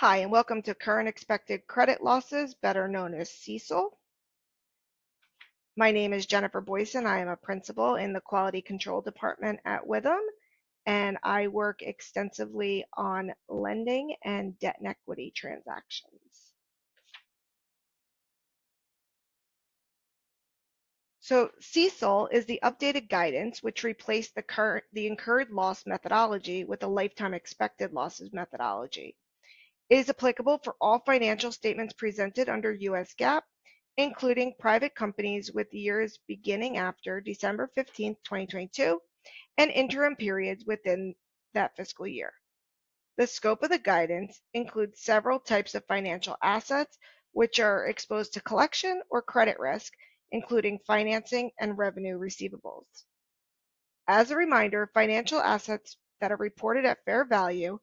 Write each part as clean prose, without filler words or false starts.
Hi, and welcome to Current Expected Credit Losses, better known as CECL. My name is Jennifer Boysen. I am a principal in the Quality Control Department at Withum, and I work extensively on lending and debt and equity transactions. So CECL is the updated guidance which replaced the incurred loss methodology with a lifetime expected losses methodology. It is applicable for all financial statements presented under U.S. GAAP, including private companies with years beginning after December 15, 2022, and interim periods within that fiscal year. The scope of the guidance includes several types of financial assets which are exposed to collection or credit risk, including financing and revenue receivables. As a reminder, financial assets that are reported at fair value,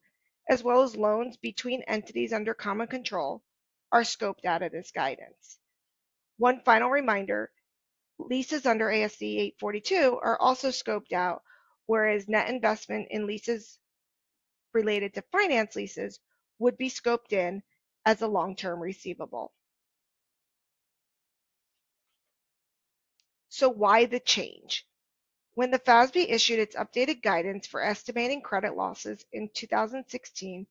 as well as loans between entities under common control, are scoped out of this guidance. One final reminder, leases under ASC 842 are also scoped out, whereas net investment in leases related to finance leases would be scoped in as a long-term receivable. So why the change? When the FASB issued its updated guidance for estimating credit losses in 2016,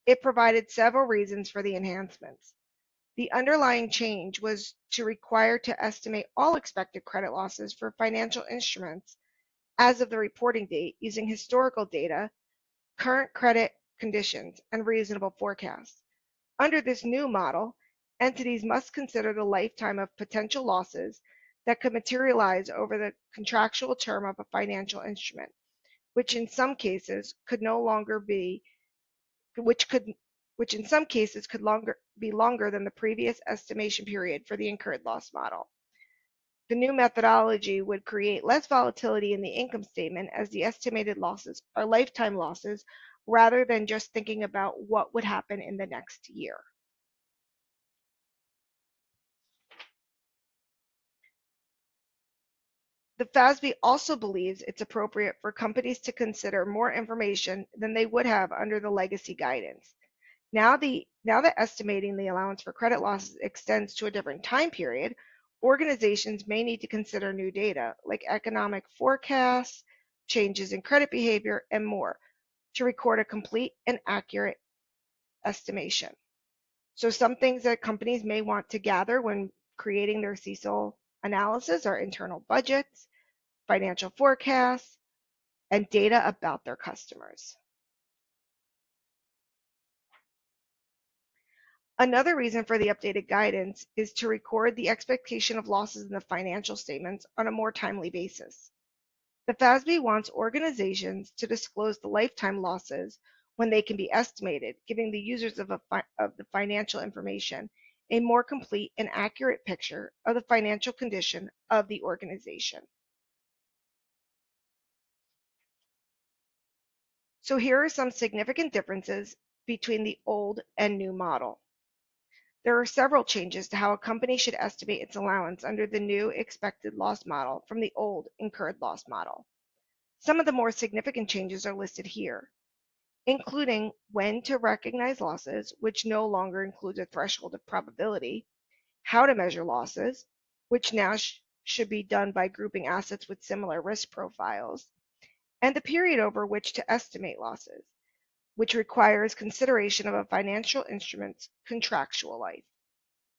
it provided several reasons for the enhancements. The underlying change was to require to estimate all expected credit losses for financial instruments as of the reporting date using historical data, current credit conditions, and reasonable forecasts. Under this new model, entities must consider the lifetime of potential losses that could materialize over the contractual term of a financial instrument, which in some cases could no longer be which in some cases could be longer than the previous estimation period for the incurred loss model. The new methodology would create less volatility in the income statement as the estimated losses are lifetime losses rather than just thinking about what would happen in the next year. The FASB also believes it's appropriate for companies to consider more information than they would have under the legacy guidance. Now that estimating the allowance for credit losses extends to a different time period, organizations may need to consider new data like economic forecasts, changes in credit behavior, and more to record a complete and accurate estimation. So some things that companies may want to gather when creating their CECL analysis are internal budgets, financial forecasts, and data about their customers. Another reason for the updated guidance is to record the expectation of losses in the financial statements on a more timely basis. The FASB wants organizations to disclose the lifetime losses when they can be estimated, giving the users of the financial information a more complete and accurate picture of the financial condition of the organization. So here are some significant differences between the old and new model. There are several changes to how a company should estimate its allowance under the new expected loss model from the old incurred loss model. Some of the more significant changes are listed here, including when to recognize losses, which no longer includes a threshold of probability, how to measure losses, which now should be done by grouping assets with similar risk profiles, and the period over which to estimate losses, which requires consideration of a financial instrument's contractual life.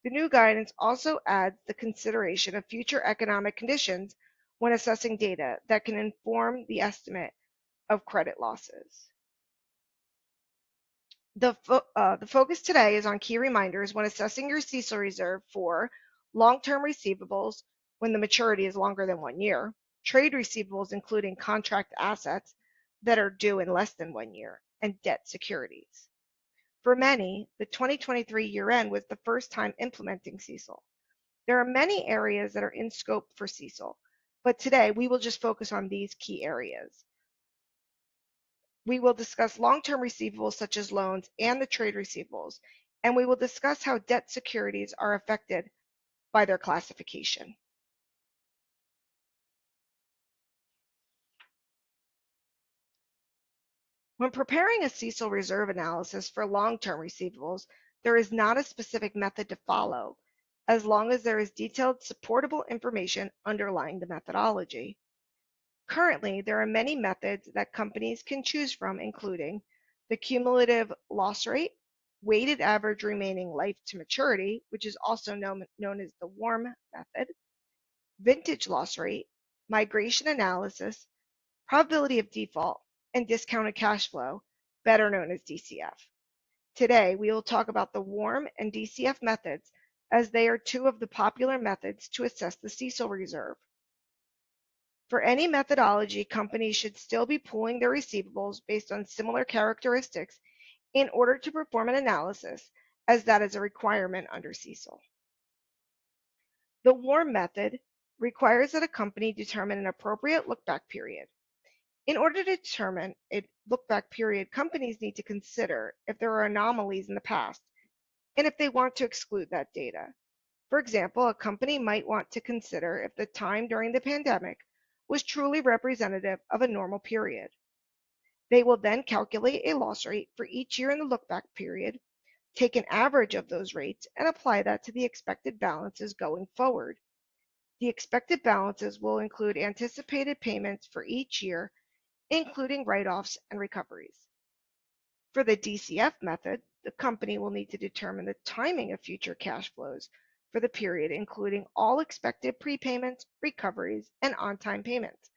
The new guidance also adds the consideration of future economic conditions when assessing data that can inform the estimate of credit losses. The focus today is on key reminders when assessing your CECL reserve for long-term receivables when the maturity is longer than 1 year, trade receivables including contract assets that are due in less than 1 year, and debt securities. For many, the 2023 year end was the first time implementing CECL. There are many areas that are in scope for CECL, but today we will just focus on these key areas. We will discuss long-term receivables such as loans and the trade receivables, and we will discuss how debt securities are affected by their classification. When preparing a CECL reserve analysis for long-term receivables, there is not a specific method to follow, as long as there is detailed supportable information underlying the methodology. Currently, there are many methods that companies can choose from, including the cumulative loss rate, weighted average remaining life to maturity, which is also known as the WARM method, vintage loss rate, migration analysis, probability of default, and discounted cash flow, better known as DCF. Today, we will talk about the WARM and DCF methods, as they are two of the popular methods to assess the CECL reserve. For any methodology, companies should still be pooling their receivables based on similar characteristics in order to perform an analysis, as that is a requirement under CECL. The WARM method requires that a company determine an appropriate look-back period. In order to determine a look-back period, companies need to consider if there are anomalies in the past and if they want to exclude that data. For example, a company might want to consider if the time during the pandemic was truly representative of a normal period. They will then calculate a loss rate for each year in the look-back period, take an average of those rates, and apply that to the expected balances going forward. The expected balances will include anticipated payments for each year, including write-offs and recoveries. For the DCF method, the company will need to determine the timing of future cash flows for the period, including all expected prepayments, recoveries, and on-time payments.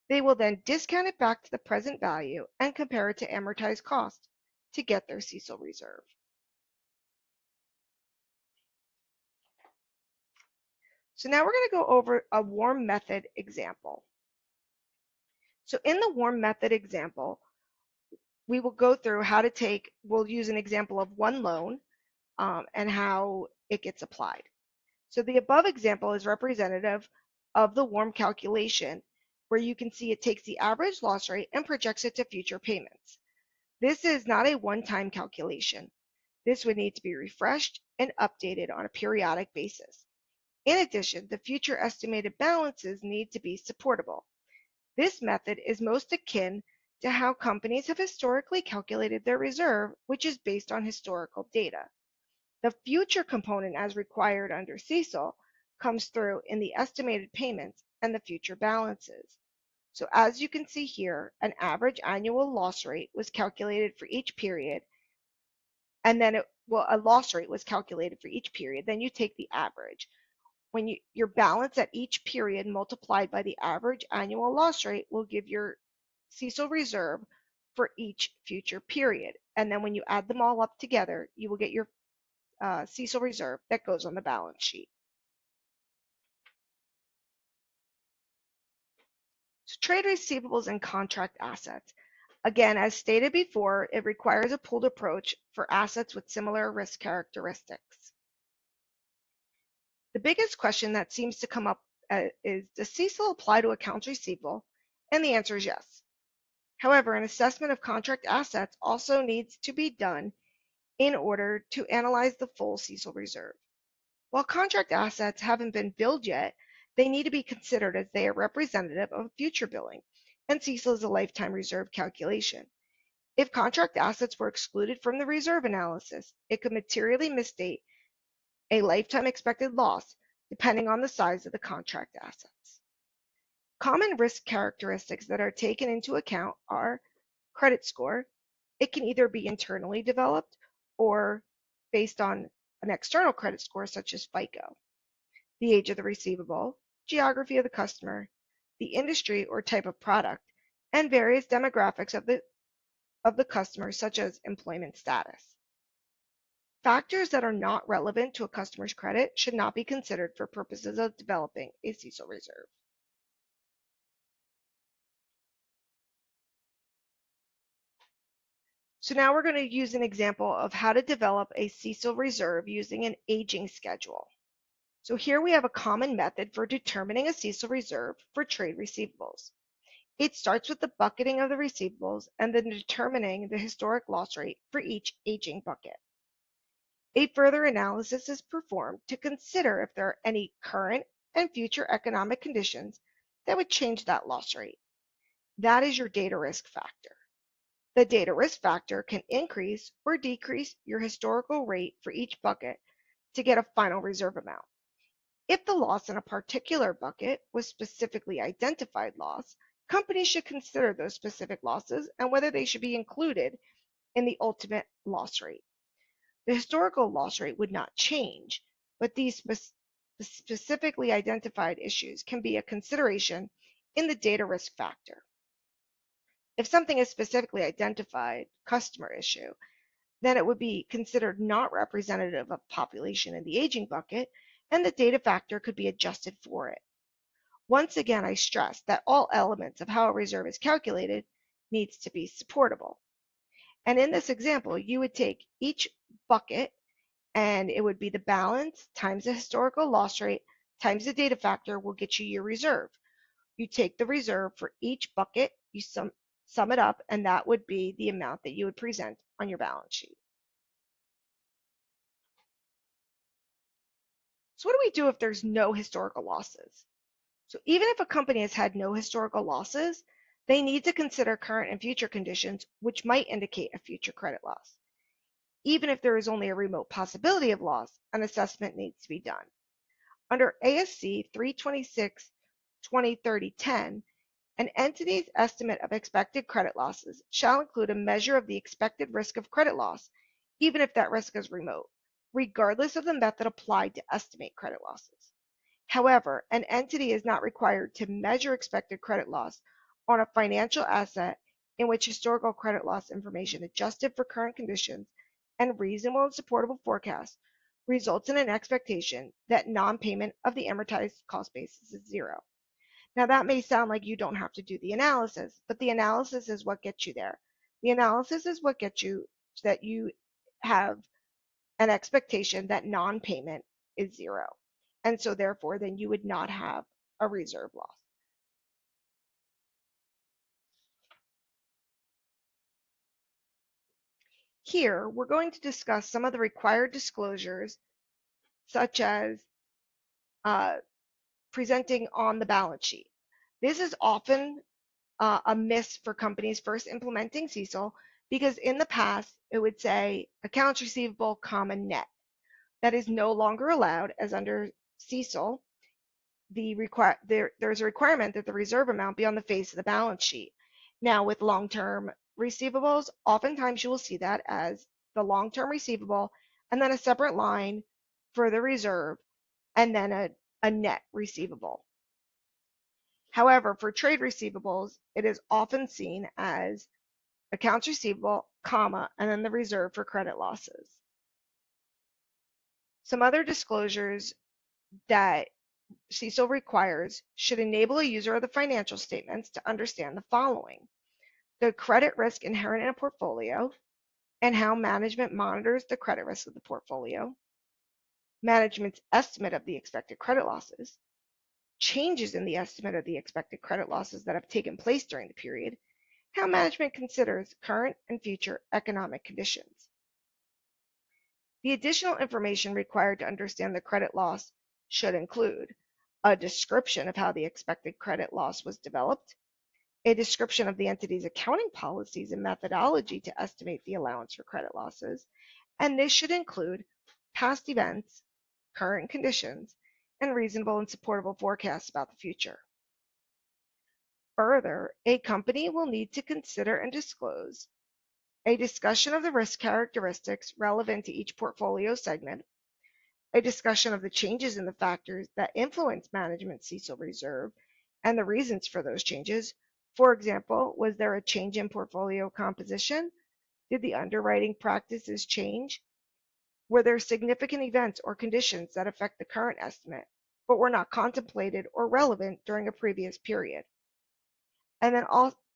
They will then discount it back to the present value and compare it to amortized cost to get their CECL reserve. So now we're going to go over a WARM method example. So in the WARM method example, we will go through how to we'll use an example of one loan and how it gets applied. So the above example is representative of the WARM calculation, where you can see it takes the average loss rate and projects it to future payments. This is not a one-time calculation. This would need to be refreshed and updated on a periodic basis. In addition, the future estimated balances need to be supportable. This method is most akin to how companies have historically calculated their reserve, which is based on historical data. The future component, as required under CECL, comes through in the estimated payments and the future balances. So as you can see here, an average annual loss rate was calculated for each period, and then a loss rate was calculated for each period. Then you take the average. When your balance at each period multiplied by the average annual loss rate will give your CECL reserve for each future period. And then when you add them all up together, you will get your CECL reserve that goes on the balance sheet. So trade receivables and contract assets. Again, as stated before, it requires a pooled approach for assets with similar risk characteristics. The biggest question that seems to come up is, does CECL apply to accounts receivable? And the answer is yes. However, an assessment of contract assets also needs to be done in order to analyze the full CECL reserve. While contract assets haven't been billed yet, they need to be considered as they are representative of future billing, and CECL is a lifetime reserve calculation. If contract assets were excluded from the reserve analysis, it could materially misstate a lifetime expected loss depending on the size of the contract assets. Common risk characteristics that are taken into account are credit score. It can either be internally developed or based on an external credit score such as FICO. The age of the receivable, geography of the customer, the industry or type of product, and various demographics of the customer such as employment status. Factors that are not relevant to a customer's credit should not be considered for purposes of developing a CECL reserve. So now we're going to use an example of how to develop a CECL reserve using an aging schedule. So here we have a common method for determining a CECL reserve for trade receivables. It starts with the bucketing of the receivables and then determining the historic loss rate for each aging bucket. A further analysis is performed to consider if there are any current and future economic conditions that would change that loss rate. That is your data risk factor. The data risk factor can increase or decrease your historical rate for each bucket to get a final reserve amount. If the loss in a particular bucket was specifically identified loss, companies should consider those specific losses and whether they should be included in the ultimate loss rate. The historical loss rate would not change, but these specifically identified issues can be a consideration in the data risk factor. If something is specifically identified customer issue, then it would be considered not representative of population in the aging bucket, and the data factor could be adjusted for it. Once again, I stress that all elements of how a reserve is calculated needs to be supportable. And in this example, you would take each bucket and it would be the balance times the historical loss rate times the data factor will get you your reserve. You take the reserve for each bucket, you sum it up, and that would be the amount that you would present on your balance sheet. So what do we do if there's no historical losses? So even if a company has had no historical losses, they need to consider current and future conditions which might indicate a future credit loss. Even if there is only a remote possibility of loss, an assessment needs to be done. Under ASC 326-2030-10, an entity's estimate of expected credit losses shall include a measure of the expected risk of credit loss, even if that risk is remote, regardless of the method applied to estimate credit losses. However, an entity is not required to measure expected credit loss on a financial asset in which historical credit loss information adjusted for current conditions and reasonable and supportable forecasts results in an expectation that non-payment of the amortized cost basis is zero. Now that may sound like you don't have to do the analysis, but the analysis is what gets you there. The analysis is what gets you that you have an expectation that non-payment is zero. And so therefore, then you would not have a reserve loss. Here, we're going to discuss some of the required disclosures, such as presenting on the balance sheet. This is often a miss for companies first implementing CECL because in the past, it would say accounts receivable, comma, net. That is no longer allowed, as under CECL, there's a requirement that the reserve amount be on the face of the balance sheet. Now, with long-term receivables, oftentimes you will see that as the long-term receivable and then a separate line for the reserve and then a net receivable. However, for trade receivables, it is often seen as accounts receivable, comma, and then the reserve for credit losses. Some other disclosures that CECL requires should enable a user of the financial statements to understand the following: the credit risk inherent in a portfolio and how management monitors the credit risk of the portfolio, management's estimate of the expected credit losses, changes in the estimate of the expected credit losses that have taken place during the period, how management considers current and future economic conditions. The additional information required to understand the credit loss should include a description of how the expected credit loss was developed, a description of the entity's accounting policies and methodology to estimate the allowance for credit losses, and this should include past events, current conditions, and reasonable and supportable forecasts about the future. Further, a company will need to consider and disclose a discussion of the risk characteristics relevant to each portfolio segment, a discussion of the changes in the factors that influence management CECL reserve and the reasons for those changes. For example, was there a change in portfolio composition? Did the underwriting practices change? Were there significant events or conditions that affect the current estimate, but were not contemplated or relevant during a previous period? And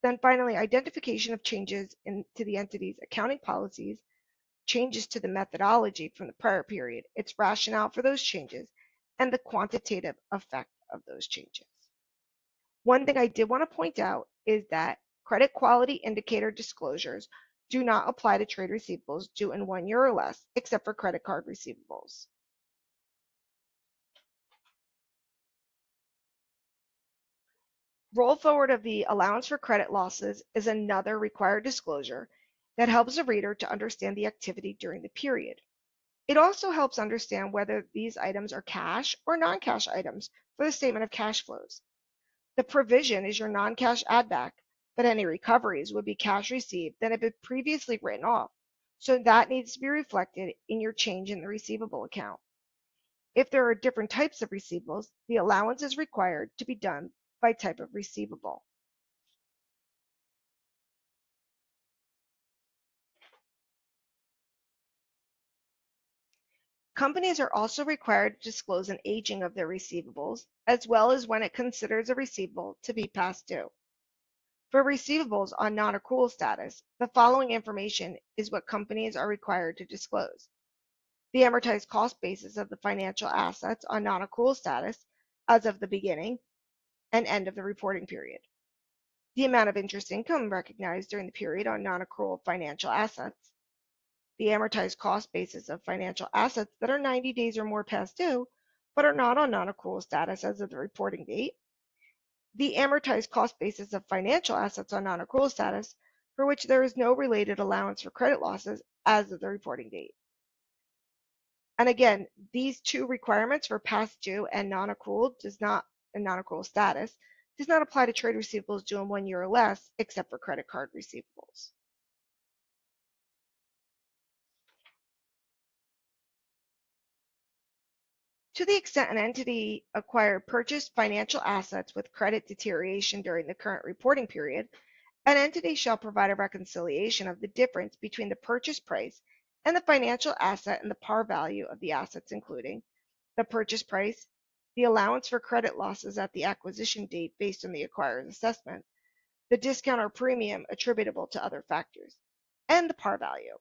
then finally, identification of changes to the entity's accounting policies, changes to the methodology from the prior period, its rationale for those changes, and the quantitative effect of those changes. One thing I did want to point out is that credit quality indicator disclosures do not apply to trade receivables due in 1 year or less, except for credit card receivables. Roll forward of the allowance for credit losses is another required disclosure that helps a reader to understand the activity during the period. It also helps understand whether these items are cash or non-cash items for the statement of cash flows. The provision is your non-cash add back, but any recoveries would be cash received that have been previously written off. So that needs to be reflected in your change in the receivable account. If there are different types of receivables, the allowance is required to be done by type of receivable. Companies are also required to disclose an aging of their receivables, as well as when it considers a receivable to be past due. For receivables on non-accrual status, the following information is what companies are required to disclose: the amortized cost basis of the financial assets on non-accrual status as of the beginning and end of the reporting period, the amount of interest income recognized during the period on non-accrual financial assets, the amortized cost basis of financial assets that are 90 days or more past due, but are not on non-accrual status as of the reporting date, the amortized cost basis of financial assets on non-accrual status for which there is no related allowance for credit losses as of the reporting date. And again, these two requirements for past due and non-accrual status does not apply to trade receivables due in 1 year or less, except for credit card receivables. To the extent an entity acquired purchased financial assets with credit deterioration during the current reporting period, an entity shall provide a reconciliation of the difference between the purchase price and the financial asset and the par value of the assets, including the purchase price, the allowance for credit losses at the acquisition date based on the acquirer's assessment, the discount or premium attributable to other factors, and the par value.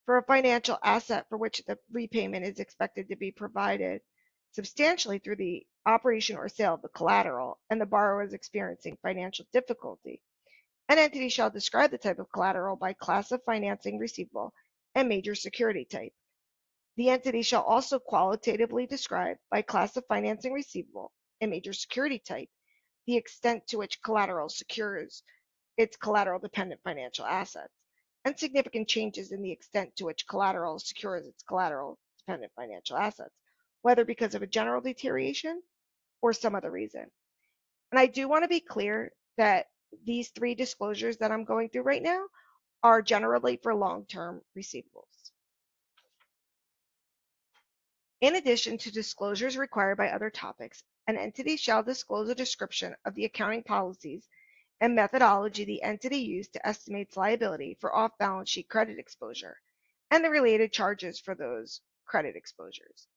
For a financial asset for which the repayment is expected to be provided substantially through the operation or sale of the collateral and the borrower is experiencing financial difficulty, an entity shall describe the type of collateral by class of financing receivable and major security type. The entity shall also qualitatively describe by class of financing receivable and major security type the extent to which collateral secures its collateral-dependent financial assets, and significant changes in the extent to which collateral secures its collateral-dependent financial assets, whether because of a general deterioration or some other reason. And I do want to be clear that these three disclosures that I'm going through right now are generally for long-term receivables. In addition to disclosures required by other topics, an entity shall disclose a description of the accounting policies and methodology the entity used to estimate its liability for off-balance sheet credit exposure and the related charges for those credit exposures.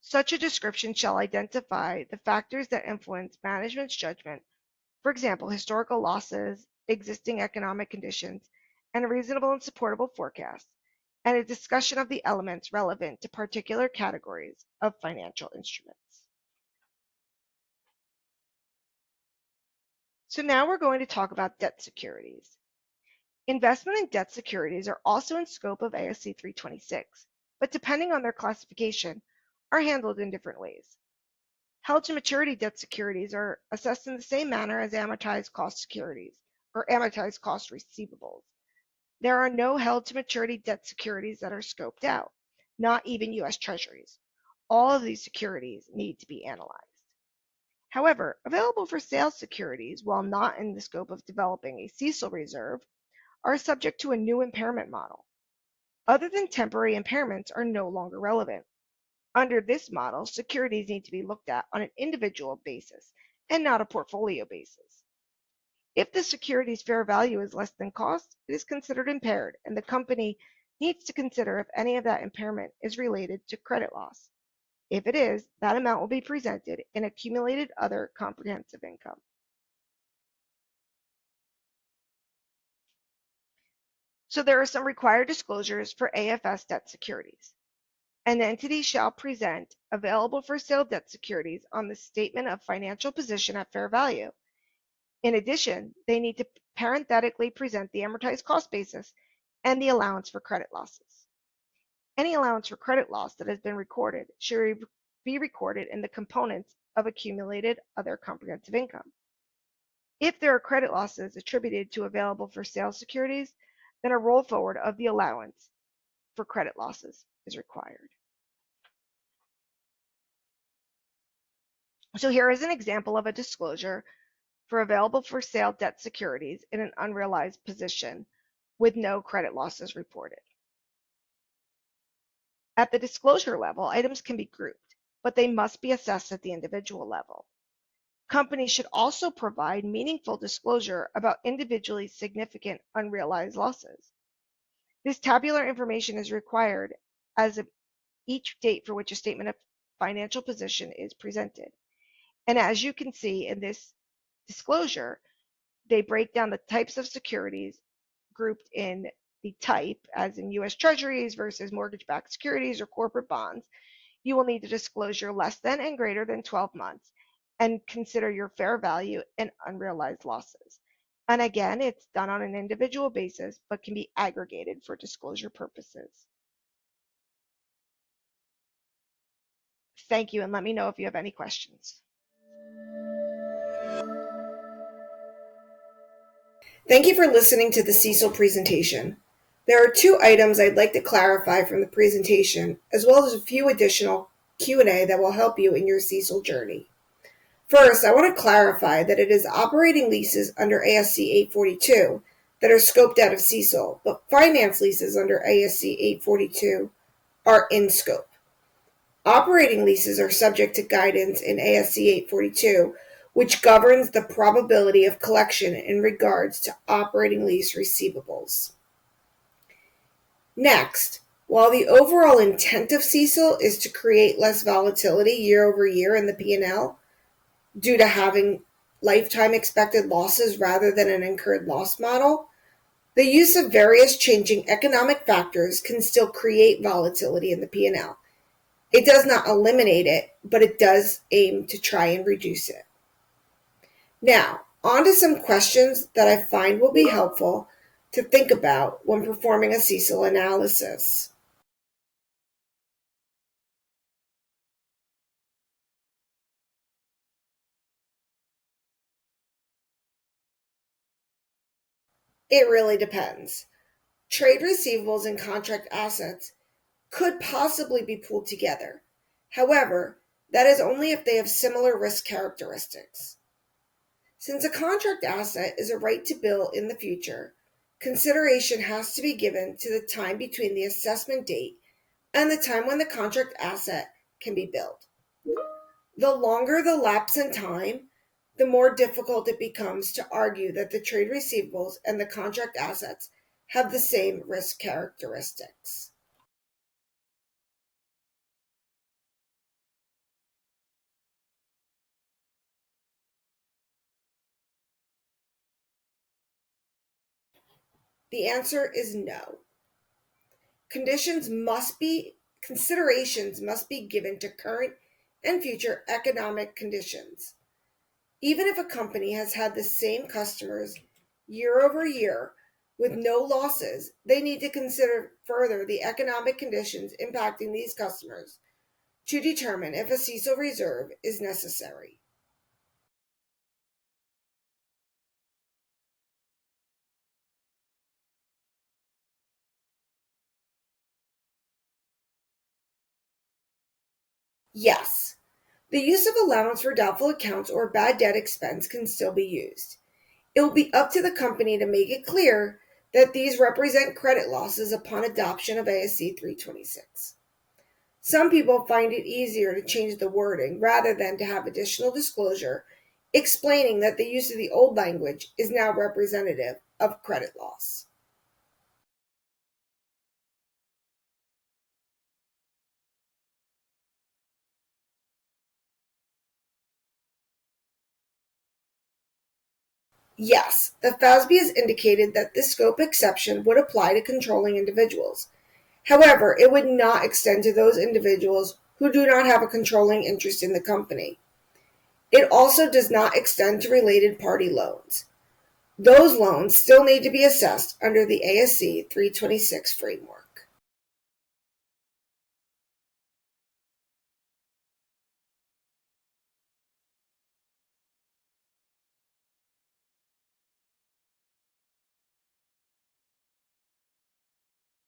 Such a description shall identify the factors that influence management's judgment, for example, historical losses, existing economic conditions, and a reasonable and supportable forecast, and a discussion of the elements relevant to particular categories of financial instruments. So now we're going to talk about debt securities. Investment in debt securities are also in scope of ASC 326, but depending on their classification, are handled in different ways. Held to maturity debt securities are assessed in the same manner as amortized cost securities or amortized cost receivables. There are no held to maturity debt securities that are scoped out, not even U.S. Treasuries. All of these securities need to be analyzed. However, available for sale securities, while not in the scope of developing a CECL reserve, are subject to a new impairment model. Other than temporary impairments are no longer relevant. Under this model, securities need to be looked at on an individual basis and not a portfolio basis. If the security's fair value is less than cost, it is considered impaired, and the company needs to consider if any of that impairment is related to credit loss. If it is, that amount will be presented in accumulated other comprehensive income. So there are some required disclosures for AFS debt securities. An entity shall present available for sale debt securities on the statement of financial position at fair value. In addition, they need to parenthetically present the amortized cost basis and the allowance for credit losses. Any allowance for credit loss that has been recorded should be recorded in the components of accumulated other comprehensive income. If there are credit losses attributed to available for sale securities, then a roll forward of the allowance for credit losses is required. So here is an example of a disclosure for available for sale debt securities in an unrealized position with no credit losses reported. At the disclosure level, items can be grouped, but they must be assessed at the individual level. Companies should also provide meaningful disclosure about individually significant unrealized losses. This tabular information is required as of each date for which a statement of financial position is presented. And as you can see in this disclosure, they break down the types of securities grouped in the type, as in U.S. Treasuries versus mortgage-backed securities or corporate bonds. You will need to disclose your less than and greater than 12 months and consider your fair value and unrealized losses. And again, it's done on an individual basis, but can be aggregated for disclosure purposes. Thank you, and let me know if you have any questions. Thank you for listening to the CECL presentation. There are 2 items I'd like to clarify from the presentation, as well as a few additional Q&A that will help you in your CECL journey. First, I want to clarify that it is operating leases under ASC 842 that are scoped out of CECL, but finance leases under ASC 842 are in scope. Operating leases are subject to guidance in ASC 842, which governs the probability of collection in regards to operating lease receivables. Next, while the overall intent of CECL is to create less volatility year over year in the P&L due to having lifetime expected losses rather than an incurred loss model, the use of various changing economic factors can still create volatility in the P&L. It does not eliminate it, but it does aim to try and reduce it. Now, on to some questions that I find will be helpful to think about when performing a CECL analysis. It really depends. Trade receivables and contract assets could possibly be pooled together. However, that is only if they have similar risk characteristics. Since a contract asset is a right to bill in the future, consideration has to be given to the time between the assessment date and the time when the contract asset can be billed. The longer the lapse in time, the more difficult it becomes to argue that the trade receivables and the contract assets have the same risk characteristics. The answer is no. Considerations must be given to current and future economic conditions. Even if a company has had the same customers year over year with no losses, they need to consider further the economic conditions impacting these customers to determine if a CECL reserve is necessary. Yes, the use of allowance for doubtful accounts or bad debt expense can still be used. It will be up to the company to make it clear that these represent credit losses upon adoption of ASC 326. Some people find it easier to change the wording rather than to have additional disclosure explaining that the use of the old language is now representative of credit loss. Yes, the FASB has indicated that this scope exception would apply to controlling individuals. However, it would not extend to those individuals who do not have a controlling interest in the company. It also does not extend to related party loans. Those loans still need to be assessed under the ASC 326 framework.